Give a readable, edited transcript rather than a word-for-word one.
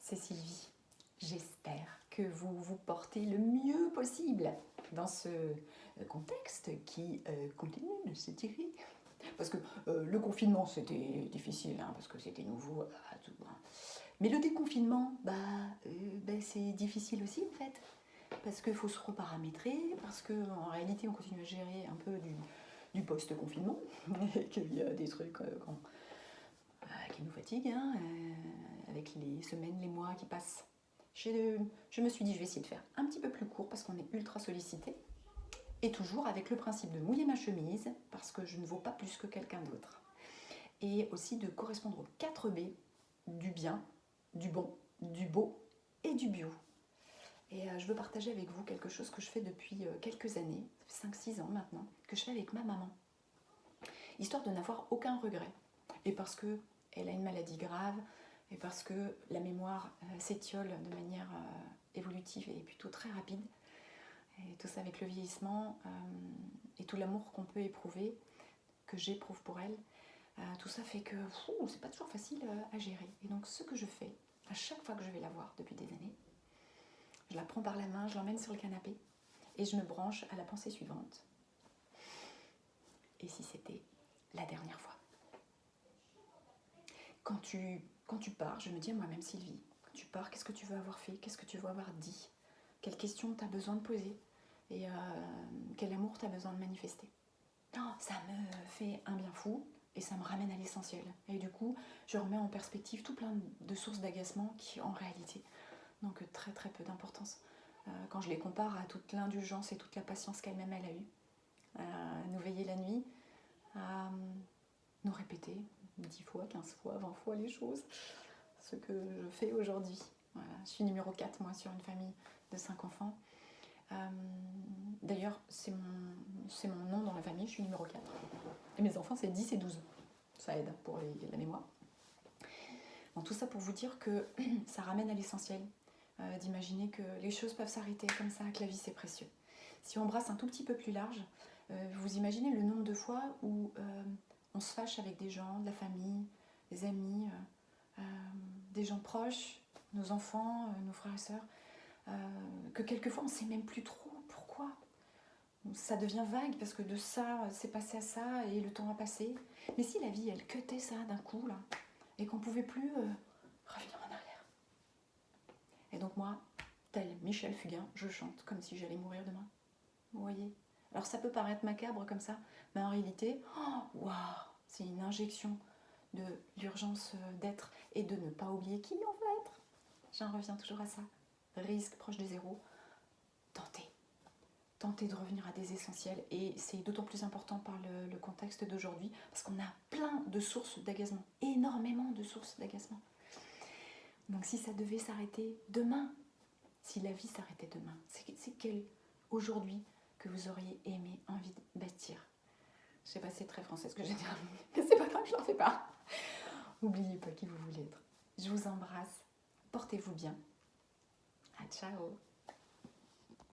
c'est Sylvie. J'espère que vous vous portez le mieux possible dans ce contexte qui continue de s'étirer. Parce que le confinement, c'était difficile, hein, parce que c'était nouveau à tout. Hein. Mais le déconfinement, c'est difficile aussi en fait. Parce qu'il faut se reparamétrer, parce qu'en réalité, on continue à gérer un peu du post-confinement, et qu'il y a des trucs qui nous fatiguent, hein, avec les semaines, les mois qui passent. Je me suis dit, je vais essayer de faire un petit peu plus court, parce qu'on est ultra sollicité, et toujours avec le principe de mouiller ma chemise, parce que je ne vaux pas plus que quelqu'un d'autre. Et aussi de correspondre aux 4 B du bien, du bon, du beau et du bio. Et je veux partager avec vous quelque chose que je fais depuis quelques années, 5-6 ans maintenant, que je fais avec ma maman. Histoire de n'avoir aucun regret. Et parce qu'elle a une maladie grave, et parce que la mémoire s'étiole de manière évolutive et plutôt très rapide. Et tout ça avec le vieillissement et tout l'amour qu'on peut éprouver, que j'éprouve pour elle. Tout ça fait que c'est pas toujours facile à gérer. Et donc ce que je fais, à chaque fois que je vais la voir depuis des années, je la prends par la main, je l'emmène sur le canapé et je me branche à la pensée suivante. Et si c'était la dernière fois? Quand tu pars, je me dis à moi-même, Sylvie, quand tu pars, qu'est-ce que tu veux avoir fait? Qu'est-ce que tu veux avoir dit? Quelles questions tu as besoin de poser? Et quel amour tu as besoin de manifester? Non, ça me fait un bien fou et ça me ramène à l'essentiel. Et du coup, je remets en perspective tout plein de sources d'agacement qui, en réalité, n'ont que très très peu d'importance. Quand je les compare à toute l'indulgence et toute la patience qu'elle-même elle a eue, à nous veiller la nuit, à nous répéter 10 fois, 15 fois, 20 fois les choses, ce que je fais aujourd'hui. Voilà. Je suis numéro 4, moi, sur une famille de 5 enfants. D'ailleurs, c'est mon nom dans la famille, je suis numéro 4. Et mes enfants, c'est 10 et 12. Ça aide pour la mémoire. Bon, tout ça pour vous dire que ça ramène à l'essentiel, d'imaginer que les choses peuvent s'arrêter comme ça, que la vie, c'est précieux. Si on brasse un tout petit peu plus large, vous imaginez le nombre de fois où on se fâche avec des gens, de la famille, des amis, des gens proches, nos enfants, nos frères et sœurs, que quelquefois on ne sait même plus trop pourquoi. Ça devient vague parce que de ça, c'est passé à ça et le temps a passé. Mais si la vie, elle cutait ça d'un coup, là, et qu'on ne pouvait plus revenir en arrière. Et donc moi, tel Michel Fugain, je chante comme si j'allais mourir demain. Vous voyez? Alors ça peut paraître macabre comme ça, mais en réalité, c'est une injection de l'urgence d'être et de ne pas oublier qui on veut être. J'en reviens toujours à ça. Risque proche de zéro. Tentez de revenir à des essentiels. Et c'est d'autant plus important par le contexte d'aujourd'hui, parce qu'on a plein de sources d'agacement. Énormément de sources d'agacement. Donc si ça devait s'arrêter demain, si la vie s'arrêtait demain, c'est quel aujourd'hui que vous auriez aimé, envie de bâtir? Je sais pas si c'est très français ce que j'ai dit, mais c'est pas grave, je n'en fais pas. N'oubliez pas qui vous voulez être. Je vous embrasse. Portez-vous bien. À ciao.